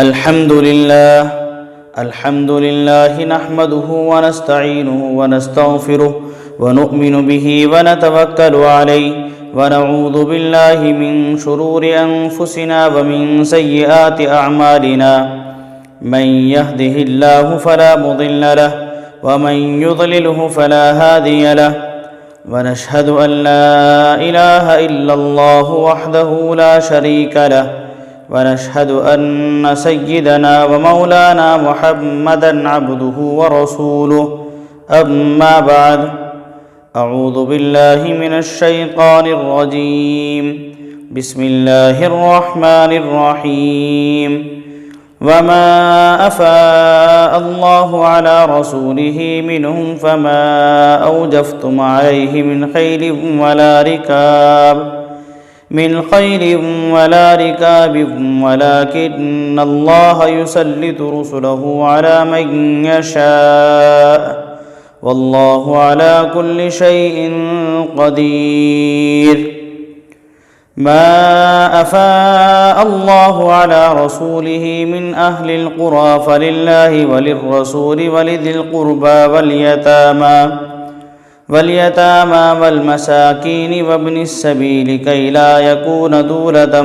الحمد لله نحمده ونستعينه ونستغفره ونؤمن به ونتوكل عليه ونعوذ بالله من شرور أنفسنا ومن سيئات أعمالنا من يهده الله فلا مضل له ومن يضلله فلا هادي له ونشهد أن لا إله إلا الله وحده لا شريك له ونشهد أن سيدنا ومولانا محمدًا عبده ورسوله أما بعد أعوذ بالله من الشيطان الرجيم بسم الله الرحمن الرحيم وما أفاء الله على رسوله منهم فما أوجفتم عليه من خيل ولا ركاب ولكن الله يسلط رسله على من يشاء والله على كل شيء قدير ما أفاء الله على رسوله من أهل القرى فلله وللرسول ولذي القربى واليتامى والمساكين وابن السبيل كي لا يكون دولة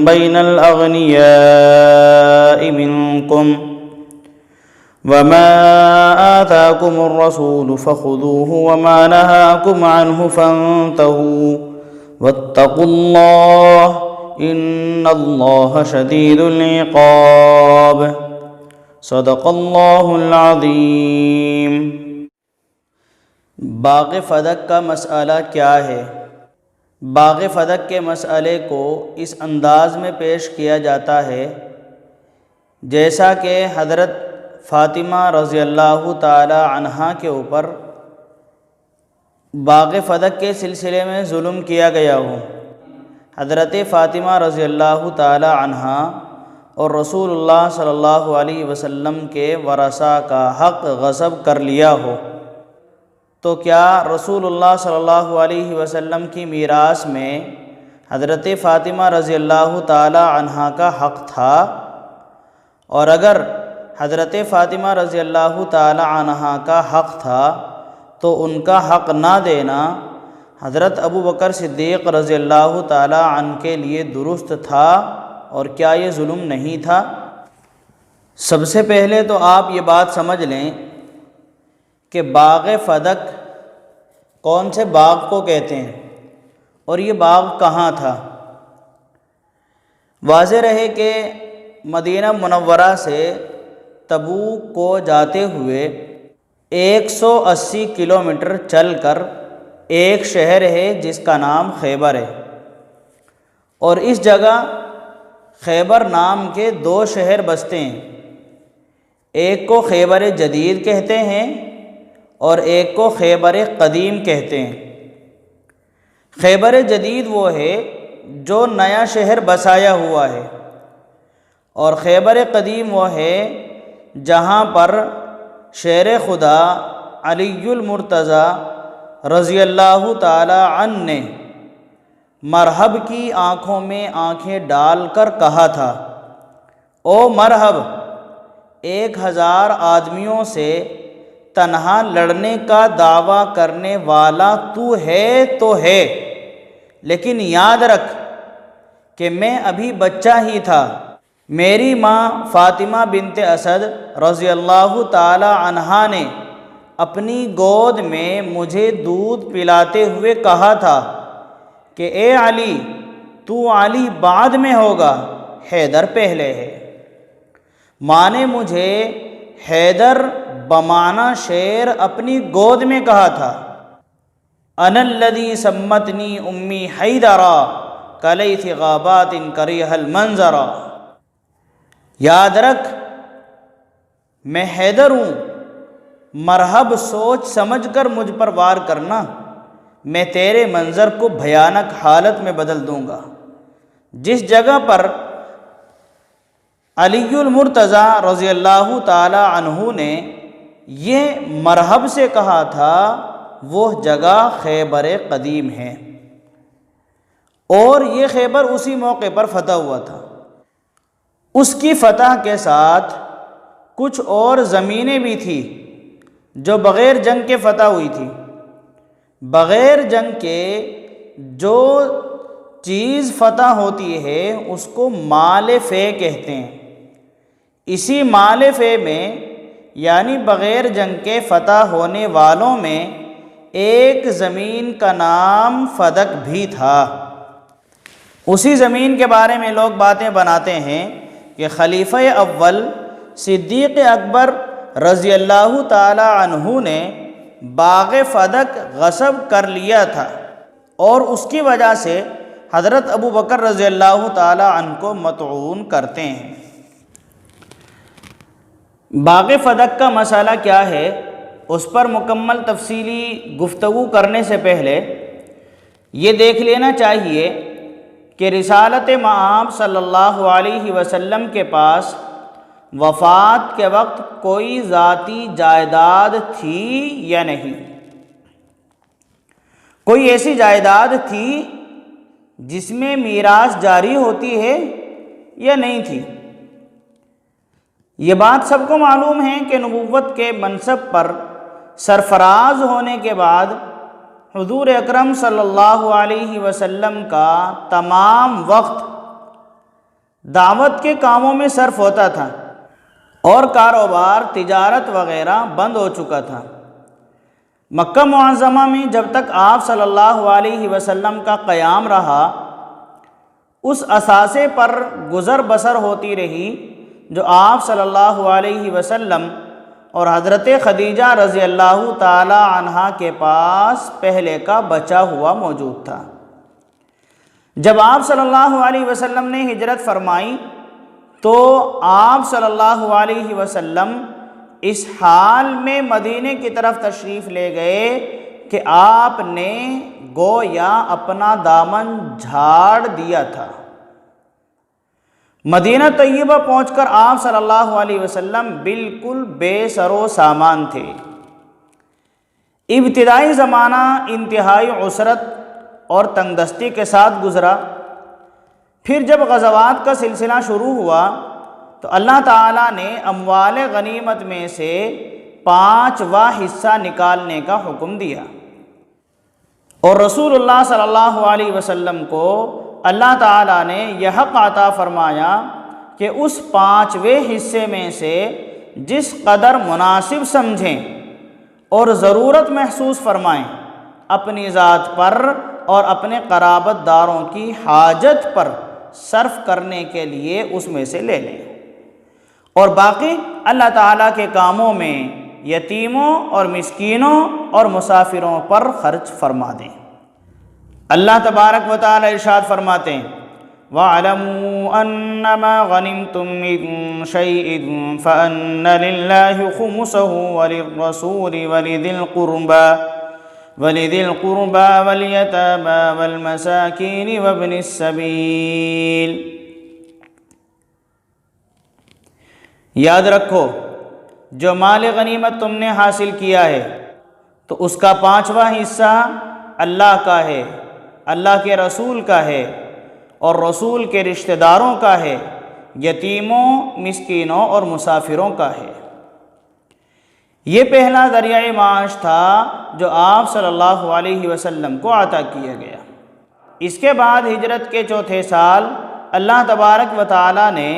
بين الأغنياء منكم وما آتاكم الرسول فخذوه وما نهاكم عنه فانتهوا واتقوا الله إن الله شديد العقاب صدق الله العظيم۔ باغ فدق کا مسئلہ کیا ہے؟ باغ فدق کے مسئلے کو اس انداز میں پیش کیا جاتا ہے جیسا کہ حضرت فاطمہ رضی اللہ تعالی عنہا کے اوپر باغ فدق کے سلسلے میں ظلم کیا گیا ہو۔ حضرت فاطمہ رضی اللہ تعالی عنہا اور رسول اللہ صلی اللہ علیہ وسلم کے ورثاء کا حق غصب کر لیا ہو، تو کیا رسول اللہ صلی اللہ علیہ وسلم کی میراث میں حضرت فاطمہ رضی اللہ تعالی عنہا کا حق تھا؟ اور اگر حضرت فاطمہ رضی اللہ تعالی عنہا کا حق تھا تو ان کا حق نہ دینا حضرت ابو بکر صدیق رضی اللہ تعالی عنہ کے لیے درست تھا، اور کیا یہ ظلم نہیں تھا؟ سب سے پہلے تو آپ یہ بات سمجھ لیں کہ باغ فدق کون سے باغ کو کہتے ہیں اور یہ باغ کہاں تھا۔ واضح رہے کہ مدینہ منورہ سے تبوک کو جاتے ہوئے 180 کلومیٹر چل کر ایک شہر ہے جس کا نام خیبر ہے، اور اس جگہ خیبر نام کے 2 شہر بستے ہیں، ایک کو خیبر جدید کہتے ہیں اور ایک کو خیبر قدیم کہتے ہیں۔ خیبر جدید وہ ہے جو نیا شہر بسایا ہوا ہے، اور خیبر قدیم وہ ہے جہاں پر شیر خدا علی المرتضیٰ رضی اللہ تعالی عنہ نے مرحب کی آنکھوں میں آنکھیں ڈال کر کہا تھا، او مرحب، 1000 آدمیوں سے تنہا لڑنے کا دعویٰ کرنے والا تو ہے تو ہے، لیکن یاد رکھ کہ میں ابھی بچہ ہی تھا۔ میری ماں فاطمہ بنت اسد رضی اللہ تعالی عنہا نے اپنی گود میں مجھے دودھ پلاتے ہوئے کہا تھا کہ اے علی، تو علی بعد میں ہوگا، حیدر پہلے ہے۔ ماں نے مجھے حیدر بمعنی شیر اپنی گود میں کہا تھا۔ انا الذی سمتنی امی حیدرا کلیث غابات کریہ المنظرا۔ یاد رکھ میں حیدر ہوں، مرحب سوچ سمجھ کر مجھ پر وار کرنا، میں تیرے منظر کو بھیانک حالت میں بدل دوں گا۔ جس جگہ پر علی المرتضیٰ رضی اللہ تعالی عنہ نے یہ مرحب سے کہا تھا وہ جگہ خیبر قدیم ہے، اور یہ خیبر اسی موقع پر فتح ہوا تھا۔ اس کی فتح کے ساتھ کچھ اور زمینیں بھی تھیں جو بغیر جنگ کے فتح ہوئی تھی۔ بغیر جنگ کے جو چیز فتح ہوتی ہے اس کو مال فے کہتے ہیں۔ اسی مال فے میں یعنی بغیر جنگ کے فتح ہونے والوں میں ایک زمین کا نام فدق بھی تھا۔ اسی زمین کے بارے میں لوگ باتیں بناتے ہیں کہ خلیفہ اول صدیق اکبر رضی اللہ تعالی عنہ نے باغ فدق غصب کر لیا تھا اور اس کی وجہ سے حضرت ابو بکر رضی اللہ تعالی عنہ کو مطعون کرتے ہیں۔ باغ فدق کا مسئلہ کیا ہے اس پر مکمل تفصیلی گفتگو کرنے سے پہلے یہ دیکھ لینا چاہیے کہ رسالت مآب صلی اللہ علیہ وسلم کے پاس وفات کے وقت کوئی ذاتی جائیداد تھی یا نہیں؟ کوئی ایسی جائیداد تھی جس میں میراث جاری ہوتی ہے یا نہیں تھی؟ یہ بات سب کو معلوم ہے کہ نبوت کے منصب پر سرفراز ہونے کے بعد حضور اکرم صلی اللہ علیہ وسلم کا تمام وقت دعوت کے کاموں میں صرف ہوتا تھا اور کاروبار تجارت وغیرہ بند ہو چکا تھا۔ مکہ معظمہ میں جب تک آپ صلی اللہ علیہ وسلم کا قیام رہا اس اثاثے پر گزر بسر ہوتی رہی جو آپ صلی اللہ علیہ وسلم اور حضرت خدیجہ رضی اللہ تعالی عنہا کے پاس پہلے کا بچا ہوا موجود تھا۔ جب آپ صلی اللہ علیہ وسلم نے ہجرت فرمائی تو آپ صلی اللہ علیہ وسلم اس حال میں مدینے کی طرف تشریف لے گئے کہ آپ نے گویا اپنا دامن جھاڑ دیا تھا۔ مدینہ طیبہ پہنچ کر آپ صلی اللہ علیہ وسلم بالکل بے سر و سامان تھے۔ ابتدائی زمانہ انتہائی عسرت اور تنگ دستی کے ساتھ گزرا۔ پھر جب غزوات کا سلسلہ شروع ہوا تو اللہ تعالیٰ نے اموال غنیمت میں سے 5واں حصہ نکالنے کا حکم دیا اور رسول اللہ صلی اللہ علیہ وسلم کو اللہ تعالیٰ نے یہ حق عطا فرمایا کہ اس 5ویں حصے میں سے جس قدر مناسب سمجھیں اور ضرورت محسوس فرمائیں اپنی ذات پر اور اپنے قرابت داروں کی حاجت پر صرف کرنے کے لیے اس میں سے لے لیں اور باقی اللہ تعالیٰ کے کاموں میں یتیموں اور مسکینوں اور مسافروں پر خرچ فرما دیں۔ اللہ تبارک و تعالی ارشاد فرماتے ہیں وَاعْلَمُوا أَنَّمَا غَنِمْتُم مِّن شَيْءٍ فَأَنَّ لِلَّهِ خُمُسَهُ وَلِلرَّسُولِ وَلِذِي الْقُرْبَى وَالْيَتَامَى وَالْمَسَاكِينِ وَابْنِ السَّبِيلِ۔ یاد رکھو جو مال غنیمت تم نے حاصل کیا ہے تو اس کا 5واں حصہ اللہ کا ہے، اللہ کے رسول کا ہے اور رسول کے رشتہ داروں کا ہے، یتیموں، مسکینوں اور مسافروں کا ہے۔ یہ پہلا ذریعہ معاش تھا جو آپ صلی اللہ علیہ وسلم کو عطا کیا گیا۔ اس کے بعد ہجرت کے 4تھے سال اللہ تبارک و تعالی نے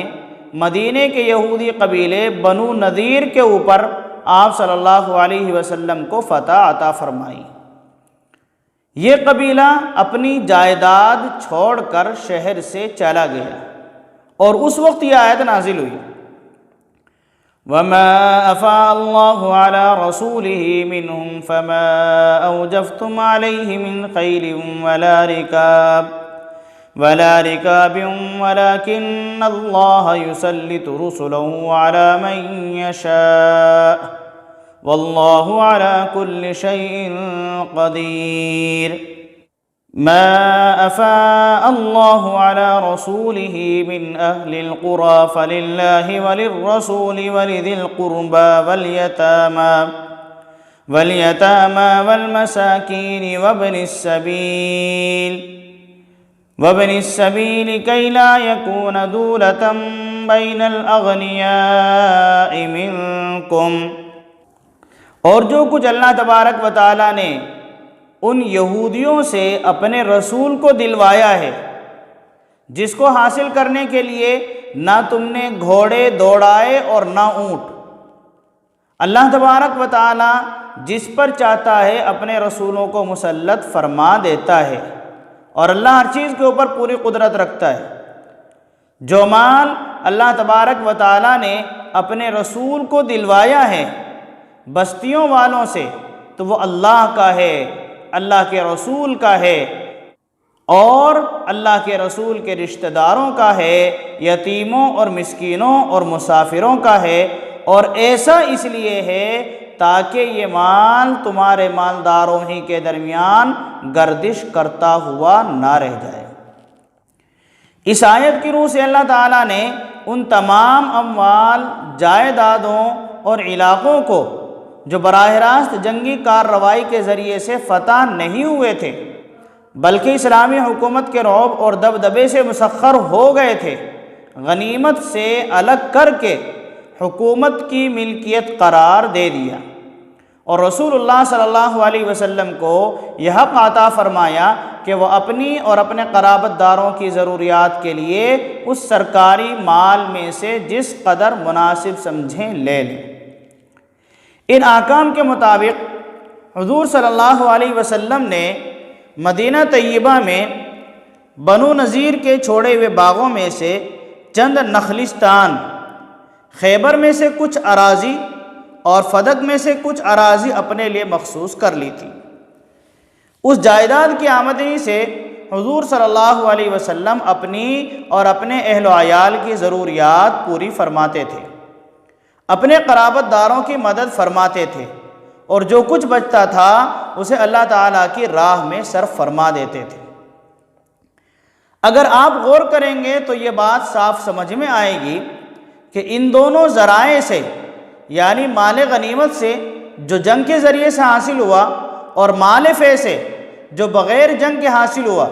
مدینے کے یہودی قبیلے بنو نذیر کے اوپر آپ صلی اللہ علیہ وسلم کو فتح عطا فرمائی۔ یہ قبیلہ اپنی جائیداد چھوڑ کر شہر سے چلا گیا اور اس وقت یہ آیت نازل ہوئی وَمَا أَفَاءَ اللَّهُ عَلَى رَسُولِهِ مِنْهُمْ فَمَا أَوْجَفْتُمْ عَلَيْهِ مِنْ خَيْلٍ وَلَا رِكَابٍ وَلَكِنَّ اللَّهَ يُسَلِّطُ رُسُلَهُ عَلَى مَن يَشَاءُ وَاللَّهُ عَلَى كُلِّ شَيْءٍ قَدِيرٌ۔ ما أفاء الله على رسوله من أهل القرى فلله وللرسول ولذي القربى واليتامى والمساكين وابن السبيل كي لا يكون دولة بین الاغنیاء منکم، اور جو کچھ اللہ تبارک و تعالیٰ نے ان یہودیوں سے اپنے رسول کو دلوایا ہے، جس کو حاصل کرنے کے لیے نہ تم نے گھوڑے دوڑائے اور نہ اونٹ، اللہ تبارک و تعالیٰ جس پر چاہتا ہے اپنے رسولوں کو مسلط فرما دیتا ہے، اور اللہ ہر چیز کے اوپر پوری قدرت رکھتا ہے۔ جو مال اللہ تبارک و تعالیٰ نے اپنے رسول کو دلوایا ہے بستیوں والوں سے، تو وہ اللہ کا ہے، اللہ کے رسول کا ہے، اور اللہ کے رسول کے رشتہ داروں کا ہے، یتیموں اور مسکینوں اور مسافروں کا ہے، اور ایسا اس لیے ہے تاکہ یہ مال تمہارے مالداروں ہی کے درمیان گردش کرتا ہوا نہ رہ جائے۔ اس آیت کی روح سے اللہ تعالیٰ نے ان تمام اموال، جائیدادوں اور علاقوں کو جو براہ راست جنگی کارروائی کے ذریعے سے فتح نہیں ہوئے تھے بلکہ اسلامی حکومت کے رعب اور دبدبے سے مسخر ہو گئے تھے، غنیمت سے الگ کر کے حکومت کی ملکیت قرار دے دیا، اور رسول اللہ صلی اللہ علیہ وسلم کو یہ حق عطا فرمایا کہ وہ اپنی اور اپنے قرابت داروں کی ضروریات کے لیے اس سرکاری مال میں سے جس قدر مناسب سمجھیں لے لیں۔ ان احکام کے مطابق حضور صلی اللہ علیہ وسلم نے مدینہ طیبہ میں بنو نذیر کے چھوڑے ہوئے باغوں میں سے چند نخلستان، خیبر میں سے کچھ اراضی اور فدق میں سے کچھ اراضی اپنے لیے مخصوص کر لی تھی۔ اس جائیداد کی آمدنی سے حضور صلی اللہ علیہ وسلم اپنی اور اپنے اہل و عیال کی ضروریات پوری فرماتے تھے، اپنے قرابت داروں کی مدد فرماتے تھے، اور جو کچھ بچتا تھا اسے اللہ تعالیٰ کی راہ میں صرف فرما دیتے تھے۔ اگر آپ غور کریں گے تو یہ بات صاف سمجھ میں آئے گی کہ ان دونوں ذرائع سے، یعنی مال غنیمت سے جو جنگ کے ذریعے سے حاصل ہوا اور مال فے سے جو بغیر جنگ کے حاصل ہوا،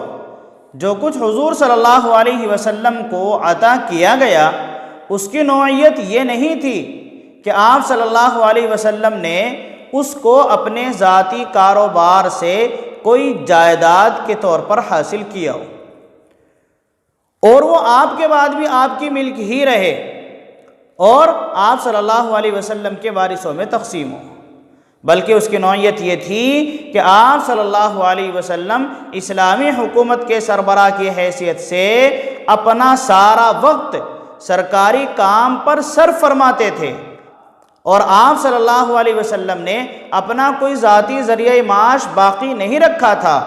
جو کچھ حضور صلی اللہ علیہ وسلم کو عطا کیا گیا، اس کی نوعیت یہ نہیں تھی کہ آپ صلی اللہ علیہ وسلم نے اس کو اپنے ذاتی کاروبار سے کوئی جائیداد کے طور پر حاصل کیا ہو اور وہ آپ کے بعد بھی آپ کی ملک ہی رہے اور آپ صلی اللہ علیہ وسلم کے وارثوں میں تقسیم ہو، بلکہ اس کی نوعیت یہ تھی کہ آپ صلی اللہ علیہ وسلم اسلامی حکومت کے سربراہ کی حیثیت سے اپنا سارا وقت سرکاری کام پر صرف فرماتے تھے، اور آپ صلی اللہ علیہ وسلم نے اپنا کوئی ذاتی ذریعہ معاش باقی نہیں رکھا تھا۔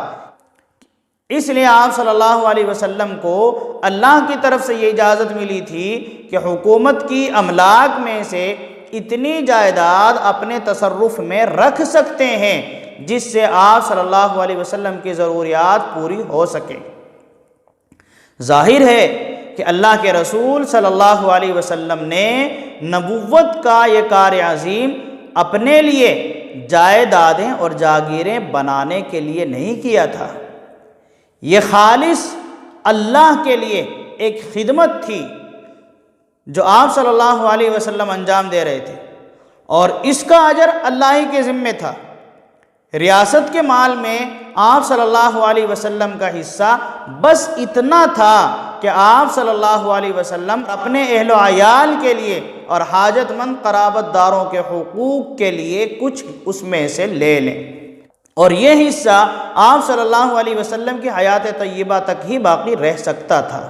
اس لیے آپ صلی اللہ علیہ وسلم کو اللہ کی طرف سے یہ اجازت ملی تھی کہ حکومت کی املاک میں سے اتنی جائیداد اپنے تصرف میں رکھ سکتے ہیں جس سے آپ صلی اللہ علیہ وسلم کی ضروریات پوری ہو سکیں۔ ظاہر ہے کہ اللہ کے رسول صلی اللہ علیہ وسلم نے نبوت کا یہ کار عظیم اپنے لیے جائیدادیں اور جاگیریں بنانے کے لیے نہیں کیا تھا، یہ خالص اللہ کے لیے ایک خدمت تھی جو آپ صلی اللہ علیہ وسلم انجام دے رہے تھے، اور اس کا اجر اللہ ہی کے ذمے تھا۔ ریاست کے مال میں آپ صلی اللہ علیہ وسلم کا حصہ بس اتنا تھا کہ آپ صلی اللہ علیہ وسلم اپنے اہل و عیال کے لیے اور حاجت مند قرابت داروں کے حقوق کے لیے کچھ اس میں سے لے لیں، اور یہ حصہ آپ صلی اللہ علیہ وسلم کی حیات طیبہ تک ہی باقی رہ سکتا تھا۔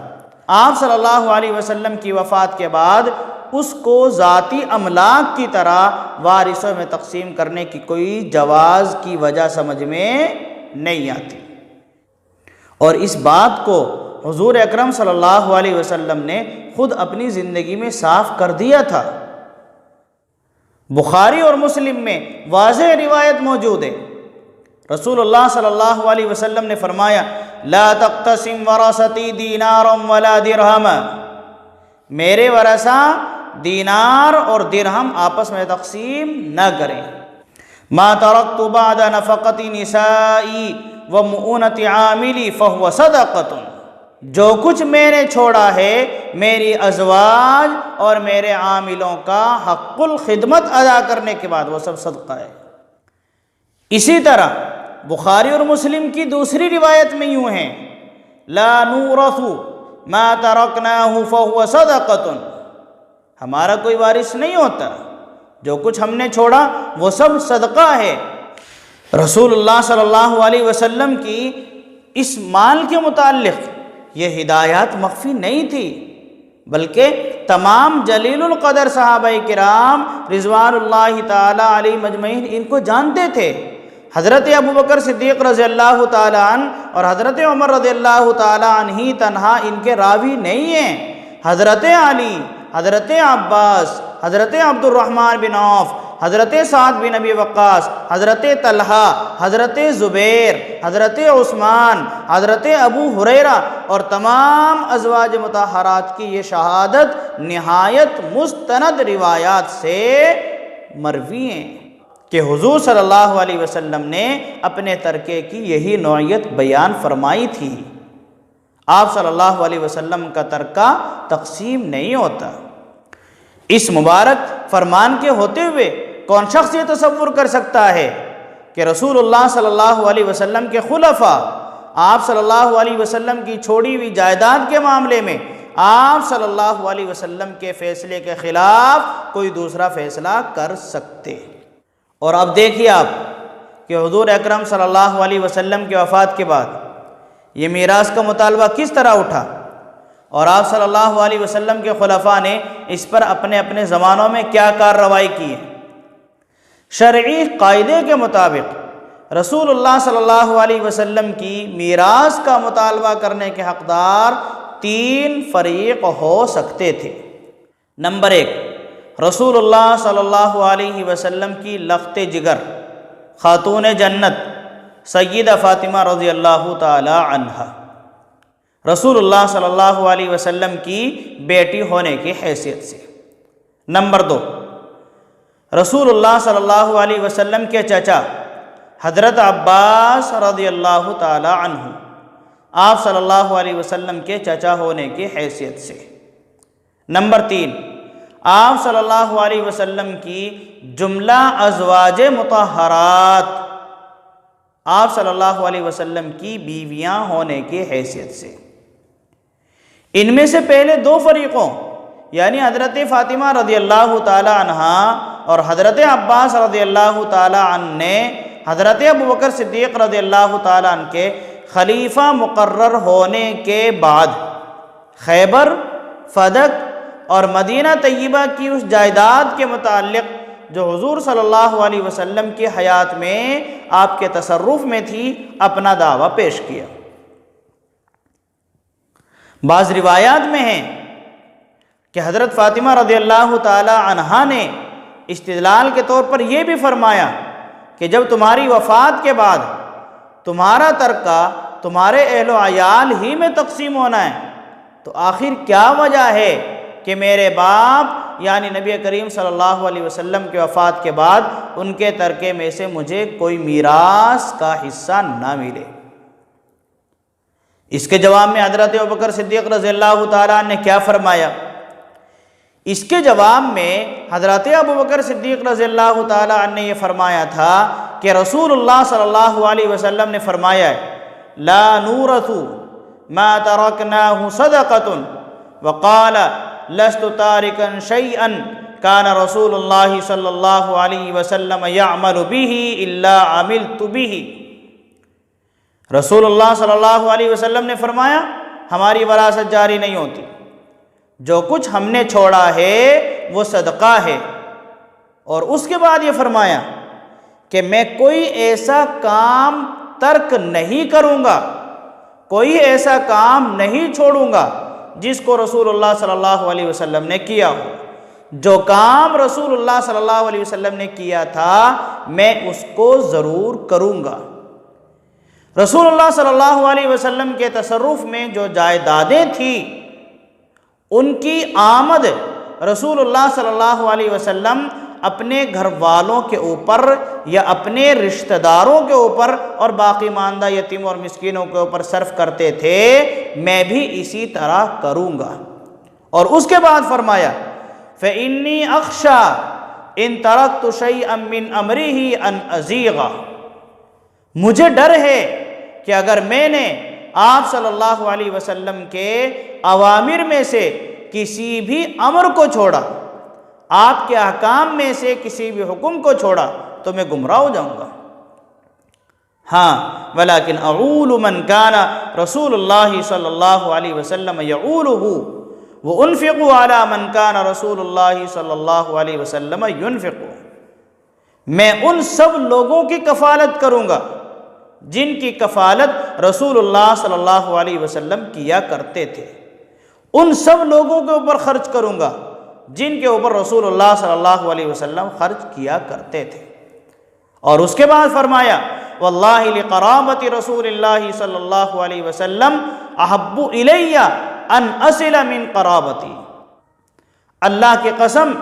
آپ صلی اللہ علیہ وسلم کی وفات کے بعد اس کو ذاتی املاک کی طرح وارثوں میں تقسیم کرنے کی کوئی جواز کی وجہ سمجھ میں نہیں آتی، اور اس بات کو حضور اکرم صلی اللہ علیہ وسلم نے خود اپنی زندگی میں صاف کر دیا تھا۔ بخاری اور مسلم میں واضح روایت موجود ہے، رسول اللہ صلی اللہ علیہ وسلم نے فرمایا لا تقتسم ورثتی دینارا ولا درہم، میرے ورثہ دینار اور درہم آپس میں تقسیم نہ کریں۔ ما ترکت بعد نفقت نسائی ومؤونت عاملی فہو صدقۃ، جو کچھ میں نے چھوڑا ہے میری ازواج اور میرے عاملوں کا حق الخدمت ادا کرنے کے بعد وہ سب صدقہ ہے۔ اسی طرح بخاری اور مسلم کی دوسری روایت میں یوں ہے، لا نورث ما ترکناہ فہو صدقۃ، ہمارا کوئی وارث نہیں ہوتا، جو کچھ ہم نے چھوڑا وہ سب صدقہ ہے۔ رسول اللہ صلی اللہ علیہ وسلم کی اس مال کے متعلق یہ ہدایات مخفی نہیں تھی، بلکہ تمام جلیل القدر صحابہ کرام رضوان اللہ تعالی علیہ مجمعین ان کو جانتے تھے۔ حضرت ابوبکر صدیق رضی اللہ تعالی عنہ اور حضرت عمر رضی اللہ تعالی عنہ ہی تنہا ان کے راوی نہیں ہیں، حضرت علی، حضرت عباس، حضرت عبد الرحمن بن عوف، حضرت سعد بن ابی وقاص، حضرت طلحہ، حضرت زبیر، حضرت عثمان، حضرت ابو ہریرہ اور تمام ازواج مطہرات کی یہ شہادت نہایت مستند روایات سے مروی ہیں کہ حضور صلی اللہ علیہ وسلم نے اپنے ترکے کی یہی نوعیت بیان فرمائی تھی۔ آپ صلی اللہ علیہ وسلم کا ترکہ تقسیم نہیں ہوتا۔ اس مبارک فرمان کے ہوتے ہوئے کون شخص یہ تصور کر سکتا ہے کہ رسول اللہ صلی اللہ علیہ وسلم کے خلفاء آپ صلی اللہ علیہ وسلم کی چھوڑی ہوئی جائیداد کے معاملے میں آپ صلی اللہ علیہ وسلم کے فیصلے کے خلاف کوئی دوسرا فیصلہ کر سکتے؟ اور اب دیکھیے آپ کہ حضور اکرم صلی اللہ علیہ وسلم کی وفات کے بعد یہ میراث کا مطالبہ کس طرح اٹھا، اور آپ صلی اللہ علیہ وسلم کے خلفاء نے اس پر اپنے اپنے زمانوں میں کیا کارروائی کی ہے۔ شرعی قاعدے کے مطابق رسول اللہ صلی اللہ علیہ وسلم کی میراث کا مطالبہ کرنے کے حقدار 3 فریق ہو سکتے تھے۔ نمبر 1، رسول اللہ صلی اللہ علیہ وسلم کی لخت جگر خاتون جنت سیدہ فاطمہ رضی اللہ تعالی عنہا، رسول اللہ صلی اللہ علیہ وسلم کی بیٹی ہونے کی حیثیت سے۔ نمبر 2، رسول اللہ صلی اللہ علیہ وسلم کے چچا حضرت عباس رضی اللہ تعالی عنہ، آپ صلی اللہ علیہ وسلم کے چچا ہونے کی حیثیت سے۔ نمبر 3، آپ صلی اللہ علیہ وسلم کی جملہ ازواج مطہرات، آپ صلی اللہ علیہ وسلم کی بیویاں ہونے کی حیثیت سے۔ ان میں سے پہلے 2 فریقوں یعنی حضرت فاطمہ رضی اللہ تعالی عنہا اور حضرت عباس رضی اللہ تعالی عنہ نے حضرت ابوبکر صدیق رضی اللہ تعالی عنہ کے خلیفہ مقرر ہونے کے بعد خیبر، فدق اور مدینہ طیبہ کی اس جائیداد کے متعلق جو حضور صلی اللہ علیہ وسلم کی حیات میں آپ کے تصرف میں تھی اپنا دعویٰ پیش کیا۔ بعض روایات میں ہیں کہ حضرت فاطمہ رضی اللہ تعالی عنہا نے استدلال کے طور پر یہ بھی فرمایا کہ جب تمہاری وفات کے بعد تمہارا ترکہ تمہارے اہل و عیال ہی میں تقسیم ہونا ہے تو آخر کیا وجہ ہے کہ میرے باپ یعنی نبی کریم صلی اللہ علیہ وسلم کے وفات کے بعد ان کے ترکے میں سے مجھے کوئی میراث کا حصہ نہ ملے؟ اس کے جواب میں حضرت ابوبکر صدیق رضی اللہ تعالیٰ نے کیا فرمایا؟ اس کے جواب میں حضرت ابوبکر صدیق رضی اللہ تعالیٰ عنہ نے یہ فرمایا تھا کہ رسول اللہ صلی اللہ علیہ وسلم نے فرمایا ہے لا نورث ما ترکناہ صدقۃ وقال لست تارکا شیئا کان رسول اللہ صلی اللہ علیہ وسلم یعمل به الا عملت به۔ رسول اللہ صلی اللہ علیہ وسلم نے فرمایا ہماری وراثت جاری نہیں ہوتی، جو کچھ ہم نے چھوڑا ہے وہ صدقہ ہے، اور اس کے بعد یہ فرمایا کہ میں کوئی ایسا کام ترک نہیں کروں گا، کوئی ایسا کام نہیں چھوڑوں گا جس کو رسول اللہ صلی اللہ علیہ وسلم نے کیا ہو۔ جو کام رسول اللہ صلی اللہ علیہ وسلم نے کیا تھا میں اس کو ضرور کروں گا۔ رسول اللہ صلی اللہ علیہ وسلم کے تصرف میں جو جائیدادیں تھیں ان کی آمد رسول اللہ صلی اللہ علیہ وسلم اپنے گھر والوں کے اوپر یا اپنے رشتہ داروں کے اوپر اور باقی ماندہ یتیم اور مسکینوں کے اوپر صرف کرتے تھے، میں بھی اسی طرح کروں گا۔ اور اس کے بعد فرمایا فَإِنِّي أَخْشَىٰ إِن تَرَكْتُ شَيْئًا مِّنْ أَمْرِهِ أَنْ أَزِيغَ، مجھے ڈر ہے کہ اگر میں نے آپ صلی اللہ علیہ وسلم کے اوامر میں سے کسی بھی امر کو چھوڑا، آپ کے احکام میں سے کسی بھی حکم کو چھوڑا تو میں گمراہ ہو جاؤں گا۔ ہاں ولیکن اعول من کان رسول اللہ صلی اللہ علیہ وسلم یعولہ وانفق علی من کان رسول اللہ صلی اللہ علیہ وسلم ينفق، میں ان سب لوگوں کی کفالت کروں گا جن کی کفالت رسول اللہ صلی اللہ علیہ وسلم کیا کرتے تھے، ان سب لوگوں کے اوپر خرچ کروں گا جن کے اوپر رسول اللہ صلی اللہ علیہ وسلم خرچ کیا کرتے تھے۔ اور اس کے بعد فرمایا واللہ لقرابت رسول اللہ صلی اللہ علیہ وسلم احب الی ان اصل من قرابتی، اللہ کی قسم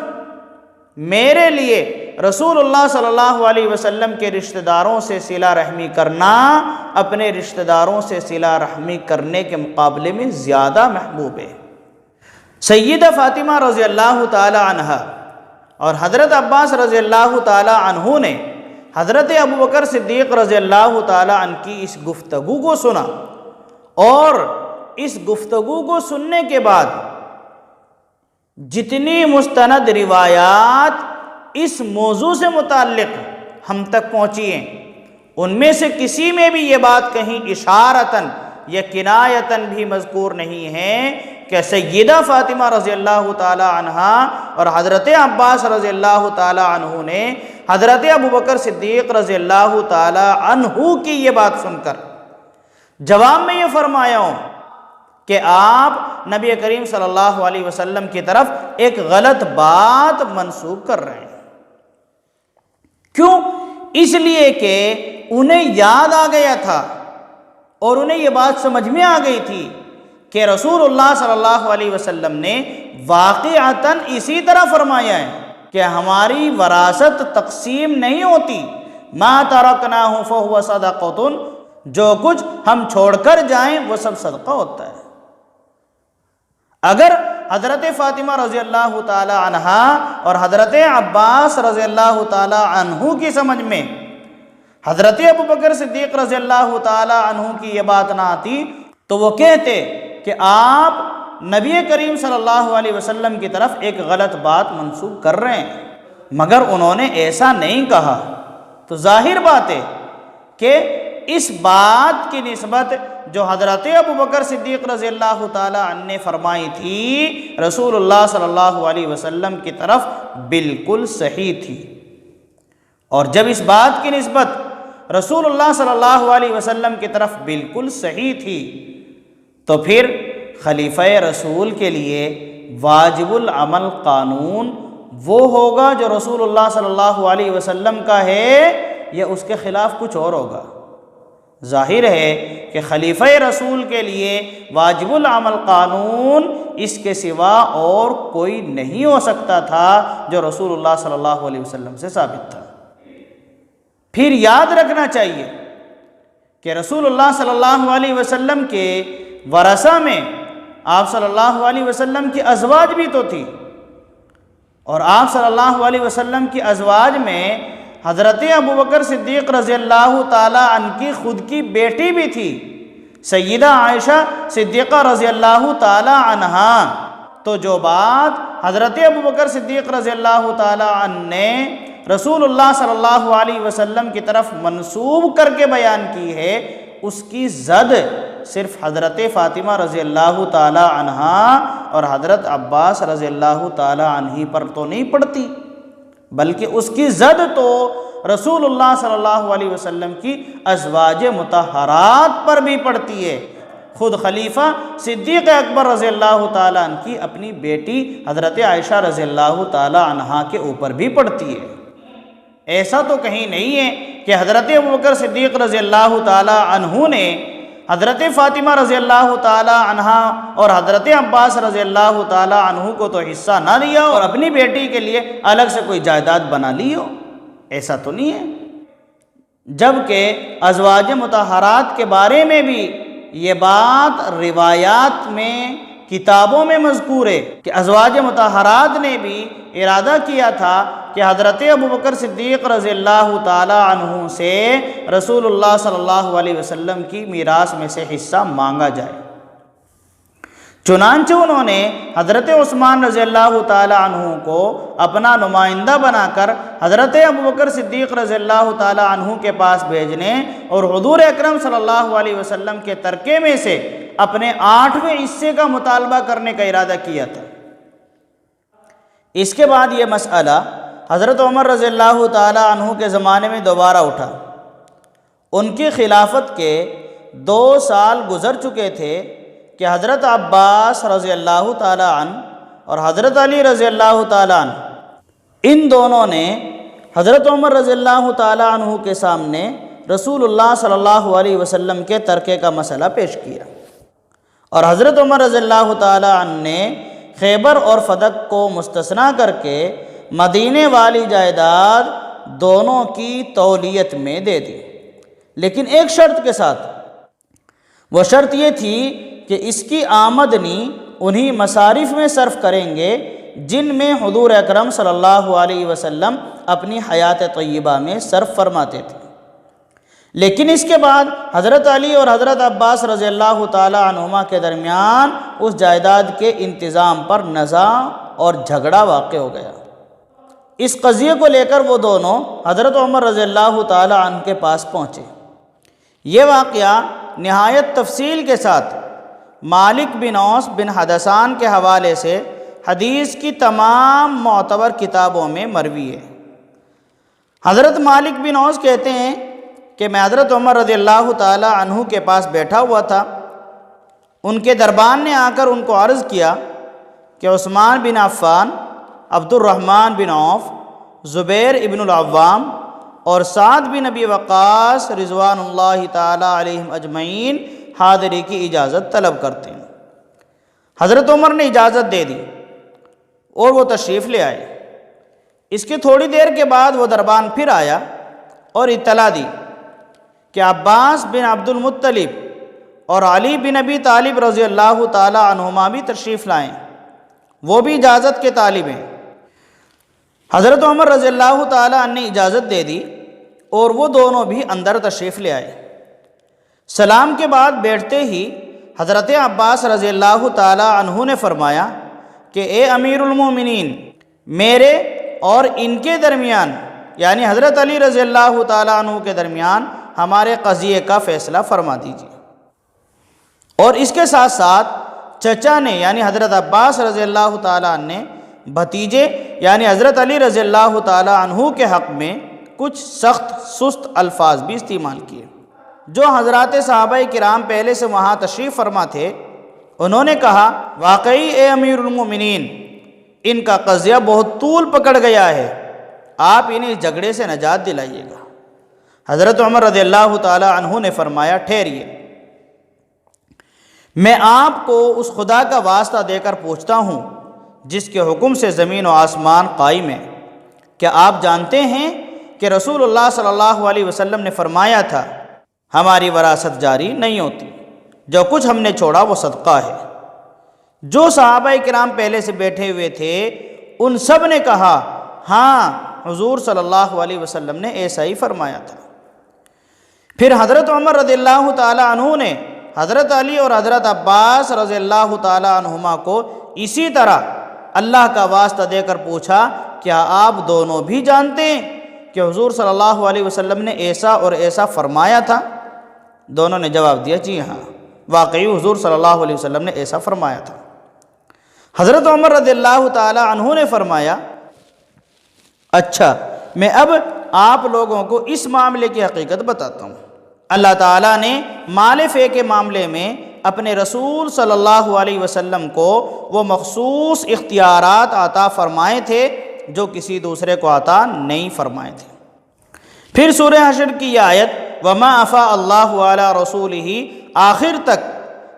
میرے لیے رسول اللہ صلی اللہ علیہ وسلم کے رشتہ داروں سے صلہ رحمی کرنا اپنے رشتہ داروں سے صلہ رحمی کرنے کے مقابلے میں زیادہ محبوب ہے۔ سیدہ فاطمہ رضی اللہ تعالی عنہ اور حضرت عباس رضی اللہ تعالی عنہ نے حضرت ابوبکر صدیق رضی اللہ تعالی عنہ کی اس گفتگو کو سنا، اور اس گفتگو کو سننے کے بعد جتنی مستند روایات اس موضوع سے متعلق ہم تک پہنچی ہیں، ان میں سے کسی میں بھی یہ بات کہیں اشارتاً یا کنایتاً بھی مذکور نہیں ہے کہ سیدہ فاطمہ رضی اللہ تعالی عنہ اور حضرت عباس رضی اللہ تعالی عنہ نے حضرت ابوبکر صدیق رضی اللہ تعالی عنہ کی یہ بات سن کر جواب میں یہ فرمایا ہوں کہ آپ نبی کریم صلی اللہ علیہ وسلم کی طرف ایک غلط بات منسوب کر رہے ہیں۔ کیوں؟ اس لیے کہ انہیں یاد آ گیا تھا اور انہیں یہ بات سمجھ میں آ گئی تھی کہ رسول اللہ صلی اللہ علیہ وسلم نے واقعتاً اسی طرح فرمایا ہے کہ ہماری وراثت تقسیم نہیں ہوتی، ما ترکناہ فہو صدقۃ، جو کچھ ہم چھوڑ کر جائیں وہ سب صدقہ ہوتا ہے۔ اگر حضرت فاطمہ رضی اللہ تعالی عنہ اور حضرت عباس رضی اللہ تعالی عنہ کی سمجھ میں حضرت ابوبکر صدیق رضی اللہ تعالی عنہ کی یہ بات نہ آتی تو وہ کہتے کہ آپ نبی کریم صلی اللہ علیہ وسلم کی طرف ایک غلط بات منسوب کر رہے ہیں، مگر انہوں نے ایسا نہیں کہا۔ تو ظاہر بات ہے کہ اس بات کی نسبت جو حضرت ابوبکر صدیق رضی اللہ تعالی عنہ نے فرمائی تھی رسول اللہ صلی اللہ علیہ وسلم کی طرف بالکل صحیح تھی، اور جب اس بات کی نسبت رسول اللہ صلی اللہ علیہ وسلم کی طرف بالکل صحیح تھی تو پھر خلیفہ رسول کے لیے واجب العمل قانون وہ ہوگا جو رسول اللہ صلی اللہ علیہ وسلم کا ہے یا اس کے خلاف کچھ اور ہوگا؟ ظاہر ہے کہ خلیفہ رسول کے لیے واجب العمل قانون اس کے سوا اور کوئی نہیں ہو سکتا تھا جو رسول اللہ صلی اللہ علیہ وسلم سے ثابت تھا۔ پھر یاد رکھنا چاہیے کہ رسول اللہ صلی اللہ علیہ وسلم کے ورثہ میں آپ صلی اللہ علیہ وسلم کی ازواج بھی تو تھی، اور آپ صلی اللہ علیہ وسلم کی ازواج میں حضرت ابوبکر صدیق رضی اللہ تعالی عنہ کی خود کی بیٹی بھی تھی، سیدہ عائشہ صدیقہ رضی اللہ تعالی عنہا۔ تو جو بات حضرت ابوبکر صدیق رضی اللہ تعالی عنہ نے رسول اللہ صلی اللہ علیہ وسلم کی طرف منسوب کر کے بیان کی ہے، اس کی زد صرف حضرت فاطمہ رضی اللہ تعالی عنہا اور حضرت عباس رضی اللہ تعالی عنہ پر تو نہیں پڑتی، بلکہ اس کی زد تو رسول اللہ صلی اللہ علیہ وسلم کی ازواج مطہرات پر بھی پڑتی ہے۔ خود خلیفہ صدیق اکبر رضی اللہ تعالیٰ عنہ کی اپنی بیٹی حضرت عائشہ رضی اللہ تعالیٰ عنہا کے اوپر بھی پڑتی ہے۔ ایسا تو کہیں نہیں ہے کہ حضرت ابوبکر صدیق رضی اللہ تعالیٰ عنہ نے حضرت فاطمہ رضی اللہ تعالی عنہا اور حضرت عباس رضی اللہ تعالی عنہ کو تو حصہ نہ دیا اور اپنی بیٹی کے لیے الگ سے کوئی جائیداد بنا لی ہو، ایسا تو نہیں ہے۔ جبکہ ازواج مطہرات کے بارے میں بھی یہ بات روایات میں، کتابوں میں مذکور ہے کہ ازواج مطہرات نے بھی ارادہ کیا تھا کہ حضرت ابوبکر صدیق رضی اللہ تعالی عنہ سے رسول اللہ صلی اللہ علیہ وسلم کی میراث میں سے حصہ مانگا جائے۔ چنانچہ انہوں نے حضرت عثمان رضی اللہ تعالی عنہ کو اپنا نمائندہ بنا کر حضرت ابوبکر صدیق رضی اللہ تعالی عنہ کے پاس بھیجنے اور حضور اکرم صلی اللہ علیہ وسلم کے ترکے میں سے اپنے 8ویں حصے کا مطالبہ کرنے کا ارادہ کیا تھا۔ اس کے بعد یہ مسئلہ حضرت عمر رضی اللہ تعالی عنہ کے زمانے میں دوبارہ اٹھا۔ ان کی خلافت کے 2 سال گزر چکے تھے کہ حضرت عباس رضی اللہ تعالی عنہ اور حضرت علی رضی اللہ تعالی عنہ، ان دونوں نے حضرت عمر رضی اللہ تعالی عنہ کے سامنے رسول اللہ صلی اللہ علیہ وسلم کے ترکے کا مسئلہ پیش کیا، اور حضرت عمر رضی اللہ تعالی عنہ نے خیبر اور فدق کو مستثنیٰ کر کے مدینے والی جائیداد دونوں کی تولیت میں دے دی، لیکن ایک شرط کے ساتھ۔ وہ شرط یہ تھی کہ اس کی آمدنی انہی مصارف میں صرف کریں گے جن میں حضور اکرم صلی اللہ علیہ وسلم اپنی حیات طیبہ میں صرف فرماتے تھے۔ لیکن اس کے بعد حضرت علی اور حضرت عباس رضی اللہ تعالی عنہما کے درمیان اس جائیداد کے انتظام پر نزاع اور جھگڑا واقع ہو گیا۔ اس قضیے کو لے کر وہ دونوں حضرت عمر رضی اللہ تعالی عنہ کے پاس پہنچے۔ یہ واقعہ نہایت تفصیل کے ساتھ مالک بن اوس بن حدثان کے حوالے سے حدیث کی تمام معتبر کتابوں میں مروی ہے۔ حضرت مالک بن اوس کہتے ہیں کہ میں حضرت عمر رضی اللہ تعالی عنہ کے پاس بیٹھا ہوا تھا۔ ان کے دربان نے آ کر ان کو عرض کیا کہ عثمان بن عفان، عبد الرحمن بن عوف، زبیر ابن العوام اور سعد بن ابی وقاص رضوان اللہ تعالی علیہم اجمعین حاضری کی اجازت طلب کرتے ہیں۔ حضرت عمر نے اجازت دے دی اور وہ تشریف لے آئے۔ اس کے تھوڑی دیر کے بعد وہ دربان پھر آیا اور اطلاع دی کہ عباس بن عبد المطلب اور علی بن ابی طالب رضی اللہ تعالی عنہما بھی تشریف لائیں، وہ بھی اجازت کے طالب ہیں۔ حضرت عمر رضی اللہ تعالی عنہ نے اجازت دے دی اور وہ دونوں بھی اندر تشریف لے آئے۔ سلام کے بعد بیٹھتے ہی حضرت عباس رضی اللہ تعالی عنہ نے فرمایا کہ اے امیر المومنین، میرے اور ان کے درمیان، یعنی حضرت علی رضی اللہ تعالی عنہ کے درمیان ہمارے قضیے کا فیصلہ فرما دیجیے۔ اور اس کے ساتھ ساتھ چچا نے یعنی حضرت عباس رضی اللہ تعالی عنہ نے بھتیجے یعنی حضرت علی رضی اللہ تعالی عنہ کے حق میں کچھ سخت سست الفاظ بھی استعمال کیے۔ جو حضرات صحابہ کرام پہلے سے وہاں تشریف فرما تھے، انہوں نے کہا واقعی اے امیر المومنین، ان کا قضیہ بہت طول پکڑ گیا ہے، آپ انہیں جھگڑے سے نجات دلائیے گا۔ حضرت عمر رضی اللہ تعالی عنہ نے فرمایا ٹھہریے، میں آپ کو اس خدا کا واسطہ دے کر پوچھتا ہوں جس کے حکم سے زمین و آسمان قائم ہے، کیا آپ جانتے ہیں کہ رسول اللہ صلی اللہ علیہ وسلم نے فرمایا تھا ہماری وراثت جاری نہیں ہوتی، جو کچھ ہم نے چھوڑا وہ صدقہ ہے۔ جو صحابہ کرام پہلے سے بیٹھے ہوئے تھے ان سب نے کہا ہاں حضور صلی اللہ علیہ وسلم نے ایسا ہی فرمایا تھا۔ پھر حضرت عمر رضی اللہ تعالی عنہ نے حضرت علی اور حضرت عباس رضی اللہ تعالی عنہما کو اسی طرح اللہ کا واسطہ دے کر پوچھا کیا آپ دونوں بھی جانتے ہیں کہ حضور صلی اللہ علیہ وسلم نے ایسا اور ایسا فرمایا تھا؟ دونوں نے جواب دیا جی ہاں، واقعی حضور صلی اللہ علیہ وسلم نے ایسا فرمایا تھا۔ حضرت عمر رضی اللہ تعالی عنہ نے فرمایا اچھا میں اب آپ لوگوں کو اس معاملے کی حقیقت بتاتا ہوں۔ اللہ تعالیٰ نے مال فے کے معاملے میں اپنے رسول صلی اللہ علیہ وسلم کو وہ مخصوص اختیارات عطا فرمائے تھے جو کسی دوسرے کو عطا نہیں فرمائے تھے۔ پھر سورہ حشر کی یہ آیت وَمَا أَفَاءَ اللَّهُ عَلَىٰ رَسُولِهِ آخر تک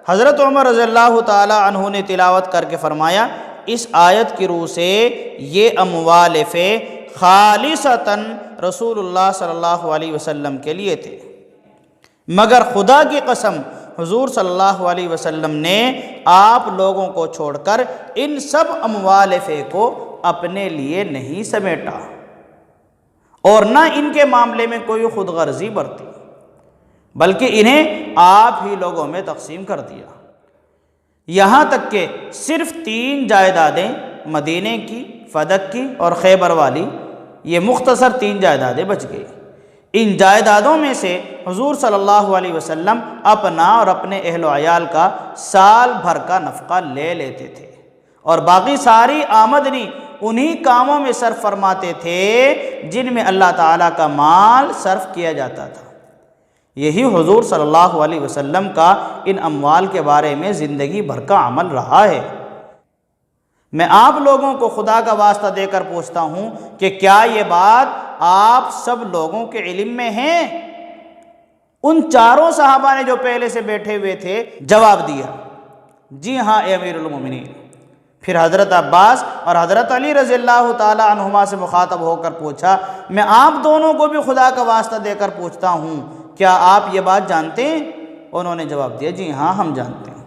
حضرت عمر رضی اللہ تعالی عنہ نے تلاوت کر کے فرمایا، اس آیت کی روح سے یہ اموال فے خالصتاً رسول اللہ صلی اللہ علیہ وسلم کے لیے تھے، مگر خدا کی قسم حضور صلی اللہ علیہ وسلم نے آپ لوگوں کو چھوڑ کر ان سب اموال فے کو اپنے لیے نہیں سمیٹا اور نہ ان کے معاملے میں کوئی خود غرضی برتی، بلکہ انہیں آپ ہی لوگوں میں تقسیم کر دیا، یہاں تک کہ صرف 3 جائیدادیں مدینے کی، فدق کی اور خیبر والی، یہ مختصر 3 جائیدادیں بچ گئی۔ ان جائیدادوں میں سے حضور صلی اللہ علیہ وسلم اپنا اور اپنے اہل و عیال کا سال بھر کا نفقہ لے لیتے تھے اور باقی ساری آمدنی انہی کاموں میں صرف فرماتے تھے جن میں اللہ تعالیٰ کا مال صرف کیا جاتا تھا۔ یہی حضور صلی اللہ علیہ وسلم کا ان اموال کے بارے میں زندگی بھر کا عمل رہا ہے۔ میں آپ لوگوں کو خدا کا واسطہ دے کر پوچھتا ہوں کہ کیا یہ بات آپ سب لوگوں کے علم میں ہیں؟ ان 4 صحابہ نے جو پہلے سے بیٹھے ہوئے تھے جواب دیا، جی ہاں اے امیر المومنین۔ پھر حضرت عباس اور حضرت علی رضی اللہ تعالی عنہما سے مخاطب ہو کر پوچھا، میں آپ دونوں کو بھی خدا کا واسطہ دے کر پوچھتا ہوں، کیا آپ یہ بات جانتے ہیں؟ انہوں نے جواب دیا، جی ہاں ہم جانتے ہیں۔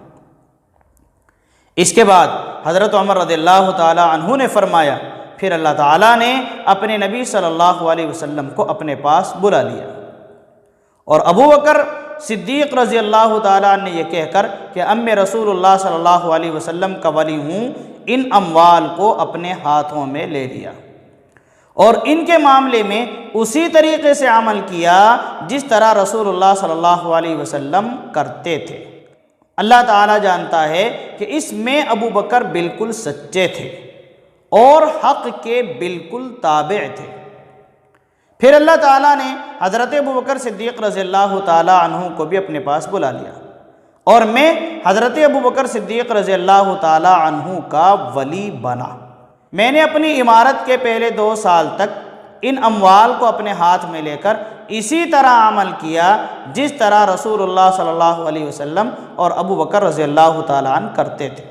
اس کے بعد حضرت عمر رضی اللہ تعالی عنہ نے فرمایا، پھر اللہ تعالیٰ نے اپنے نبی صلی اللہ علیہ وسلم کو اپنے پاس بلا لیا اور ابو بکر صدیق رضی اللہ تعالیٰ عنہ نے یہ کہہ کر کہ اب میں رسول اللہ صلی اللہ علیہ وسلم کا ولی ہوں، ان اموال کو اپنے ہاتھوں میں لے لیا اور ان کے معاملے میں اسی طریقے سے عمل کیا جس طرح رسول اللہ صلی اللہ علیہ وسلم کرتے تھے۔ اللہ تعالیٰ جانتا ہے کہ اس میں ابو بکر بالکل سچے تھے اور حق کے بالکل تابع تھے۔ پھر اللہ تعالیٰ نے حضرت ابو بکر صدیق رضی اللہ تعالیٰ عنہ کو بھی اپنے پاس بلا لیا اور میں حضرت ابو بکر صدیق رضی اللہ تعالیٰ عنہ کا ولی بنا۔ میں نے اپنی عمارت کے پہلے 2 سال تک ان اموال کو اپنے ہاتھ میں لے کر اسی طرح عمل کیا جس طرح رسول اللہ صلی اللہ علیہ وسلم اور ابو بکر رضی اللہ تعالیٰ عنہ کرتے تھے۔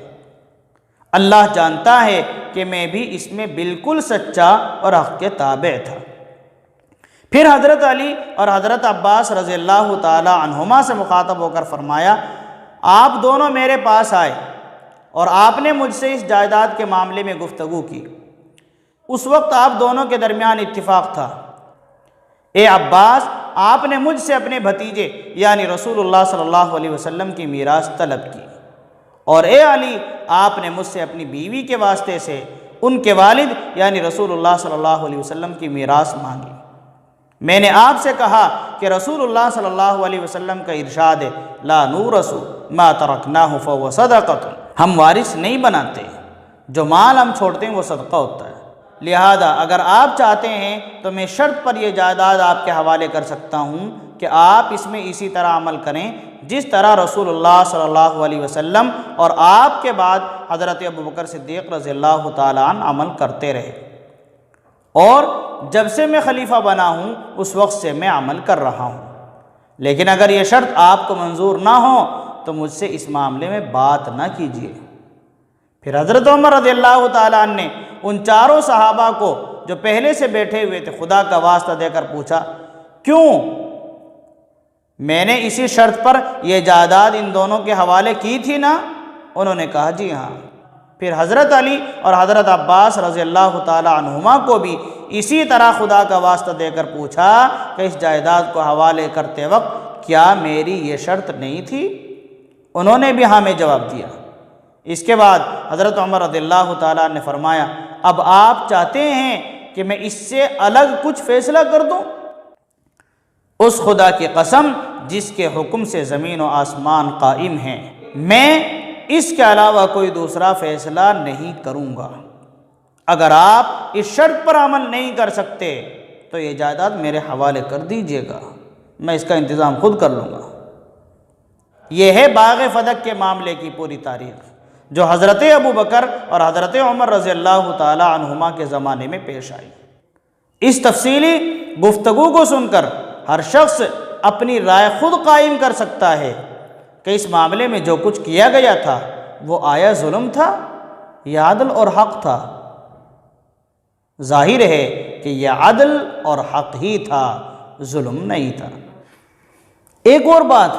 اللہ جانتا ہے کہ میں بھی اس میں بالکل سچا اور حق کے تابع تھا۔ پھر حضرت علی اور حضرت عباس رضی اللہ تعالی عنہما سے مخاطب ہو کر فرمایا، آپ دونوں میرے پاس آئے اور آپ نے مجھ سے اس جائیداد کے معاملے میں گفتگو کی۔ اس وقت آپ دونوں کے درمیان اتفاق تھا۔ اے عباس، آپ نے مجھ سے اپنے بھتیجے یعنی رسول اللہ صلی اللہ علیہ وسلم کی میراث طلب کی، اور اے علی، آپ نے مجھ سے اپنی بیوی کے واسطے سے ان کے والد یعنی رسول اللہ صلی اللہ علیہ وسلم کی میراث مانگی۔ میں نے آپ سے کہا کہ رسول اللہ صلی اللہ علیہ وسلم کا ارشاد ہے، لا نورث ما ترکناہ فہو صدقۃ، ہم وارث نہیں بناتے، جو مال ہم چھوڑتے ہیں وہ صدقہ ہوتا ہے۔ لہذا اگر آپ چاہتے ہیں تو میں شرط پر یہ جائیداد آپ کے حوالے کر سکتا ہوں کہ آپ اس میں اسی طرح عمل کریں جس طرح رسول اللہ صلی اللہ علیہ وسلم اور آپ کے بعد حضرت ابو بکر صدیق رضی اللہ تعالیٰ عنہ عمل کرتے رہے، اور جب سے میں خلیفہ بنا ہوں اس وقت سے میں عمل کر رہا ہوں۔ لیکن اگر یہ شرط آپ کو منظور نہ ہو تو مجھ سے اس معاملے میں بات نہ کیجیے۔ پھر حضرت عمر رضی اللہ تعالیٰ عنہ نے ان 4 صحابہ کو جو پہلے سے بیٹھے ہوئے تھے خدا کا واسطہ دے کر پوچھا، کیوں؟ میں نے اسی شرط پر یہ جائیداد ان دونوں کے حوالے کی تھی نا؟ انہوں نے کہا جی ہاں۔ پھر حضرت علی اور حضرت عباس رضی اللہ تعالی عنہما کو بھی اسی طرح خدا کا واسطہ دے کر پوچھا کہ اس جائیداد کو حوالے کرتے وقت کیا میری یہ شرط نہیں تھی؟ انہوں نے بھی ہاں میں جواب دیا۔ اس کے بعد حضرت عمر رضی اللہ تعالیٰ نے فرمایا، اب آپ چاہتے ہیں کہ میں اس سے الگ کچھ فیصلہ کر دوں؟ اس خدا کی قسم جس کے حکم سے زمین و آسمان قائم ہیں، میں اس کے علاوہ کوئی دوسرا فیصلہ نہیں کروں گا۔ اگر آپ اس شرط پر عمل نہیں کر سکتے تو یہ جائیداد میرے حوالے کر دیجیے گا، میں اس کا انتظام خود کر لوں گا۔ یہ ہے باغ فدق کے معاملے کی پوری تاریخ جو حضرت ابو بکر اور حضرت عمر رضی اللہ تعالی عنہما کے زمانے میں پیش آئی۔ اس تفصیلی گفتگو کو سن کر ہر شخص اپنی رائے خود قائم کر سکتا ہے، کہ اس معاملے میں جو کچھ کیا گیا تھا وہ آیا ظلم تھا یا عدل اور حق تھا؟ ظاہر ہے کہ یہ عدل اور حق ہی تھا، ظلم نہیں تھا۔ ایک اور بات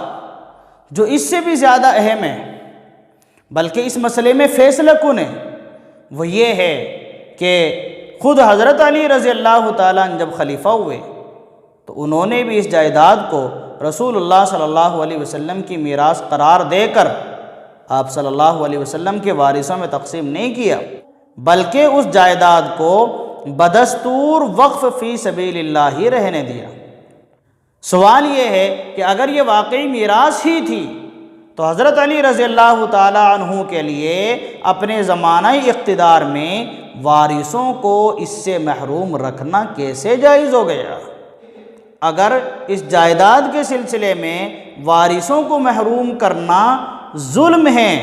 جو اس سے بھی زیادہ اہم ہے، بلکہ اس مسئلے میں فیصلہ کن ہے، وہ یہ ہے کہ خود حضرت علی رضی اللہ تعالیٰ عنہ جب خلیفہ ہوئے تو انہوں نے بھی اس جائیداد کو رسول اللہ صلی اللہ علیہ وسلم کی میراث قرار دے کر آپ صلی اللہ علیہ وسلم کے وارثوں میں تقسیم نہیں کیا، بلکہ اس جائیداد کو بدستور وقف فی سبیل اللہ ہی رہنے دیا۔ سوال یہ ہے کہ اگر یہ واقعی میراث ہی تھی تو حضرت علی رضی اللہ تعالی عنہ کے لیے اپنے زمانہ اقتدار میں وارثوں کو اس سے محروم رکھنا کیسے جائز ہو گیا؟ اگر اس جائیداد کے سلسلے میں وارثوں کو محروم کرنا ظلم ہے،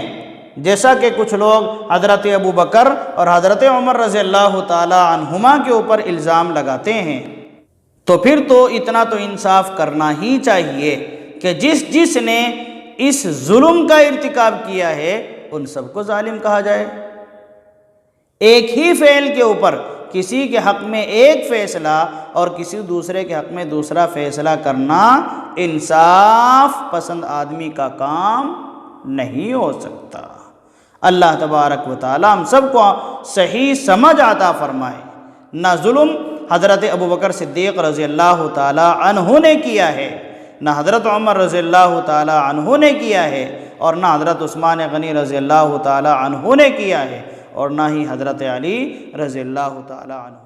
جیسا کہ کچھ لوگ حضرت ابو بکر اور حضرت عمر رضی اللہ تعالی عنہما کے اوپر الزام لگاتے ہیں، تو پھر تو اتنا تو انصاف کرنا ہی چاہیے کہ جس نے اس ظلم کا ارتکاب کیا ہے ان سب کو ظالم کہا جائے۔ ایک ہی فعل کے اوپر کسی کے حق میں ایک فیصلہ اور کسی دوسرے کے حق میں دوسرا فیصلہ کرنا انصاف پسند آدمی کا کام نہیں ہو سکتا۔ اللہ تبارک و تعالی ہم سب کو صحیح سمجھ عطا فرمائے۔ نہ ظلم حضرت ابوبکر صدیق رضی اللہ تعالی عنہ نے کیا ہے، نہ حضرت عمر رضی اللہ تعالی عنہ نے کیا ہے، اور نہ حضرت عثمان غنی رضی اللہ تعالی عنہ نے کیا ہے، اور نہ ہی حضرت علی رضی اللہ تعالی عنہ